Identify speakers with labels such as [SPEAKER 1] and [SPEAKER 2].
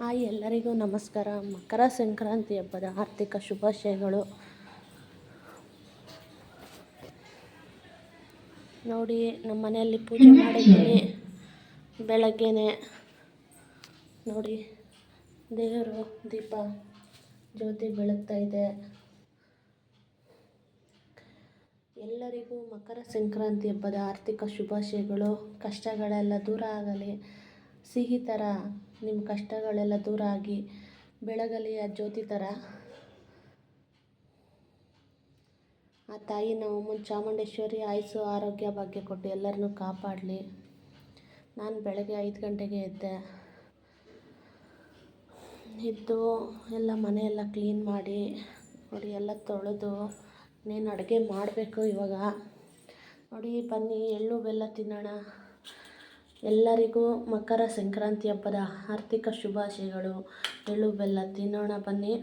[SPEAKER 1] ಎಲ್ಲರಿಗೂ ನಮಸ್ಕಾರ. ಮಕರ ಸಂಕ್ರಾಂತಿ ಹಬ್ಬದ ಆರ್ಥಿಕ ಶುಭಾಶಯಗಳು. ನೋಡಿ, ನಮ್ಮ ಮನೆಯಲ್ಲಿ ಪೂಜೆ ಮಾಡಿದ್ದೀನಿ. ಬೆಳಗ್ಗೆನೆ ನೋಡಿ, ದೇವರು ದೀಪ ಜ್ಯೋತಿ ಬೆಳಗ್ತಾ ಇದೆ. ಎಲ್ಲರಿಗೂ ಮಕರ ಸಂಕ್ರಾಂತಿ ಹಬ್ಬದ ಆರ್ಥಿಕ ಶುಭಾಶಯಗಳು. ಕಷ್ಟಗಳೆಲ್ಲ ದೂರ ಆಗಲಿ, ಸಿಹಿ ಥರ ನಿಮ್ಮ ಕಷ್ಟಗಳೆಲ್ಲ ದೂರ ಆಗಿ ಬೆಳಗಲಿ ಆ ಜ್ಯೋತಿ ಥರ. ಆ ತಾಯಿ ನಮ್ಮಮ್ಮನ ಚಾಮುಂಡೇಶ್ವರಿ ಆಯುಸ್ಸು ಆರೋಗ್ಯ ಭಾಗ್ಯ ಕೊಟ್ಟು ಎಲ್ಲರನ್ನೂ ಕಾಪಾಡಲಿ. ನಾನು ಬೆಳಗ್ಗೆ 5 ಗಂಟೆಗೆ ಎದ್ದು ಎಲ್ಲ ಮನೆಯೆಲ್ಲ ಕ್ಲೀನ್ ಮಾಡಿ ನೋಡಿ, ಎಲ್ಲ ತೊಳೆದು ನೀನು ಅಡುಗೆ ಮಾಡಬೇಕು ಇವಾಗ. ನೋಡಿ, ಬನ್ನಿ ಎಳ್ಳು ಬೆಲ್ಲ ತಿನ್ನೋಣ. ಎಲ್ಲರಿಗೂ ಮಕರ ಸಂಕ್ರಾಂತಿ ಹಬ್ಬದ ಆರ್ಥಿಕ ಶುಭಾಶಯಗಳು. ಎಳ್ಳು ಬೆಲ್ಲ ತಿನ್ನೋಣ ಬನ್ನಿ.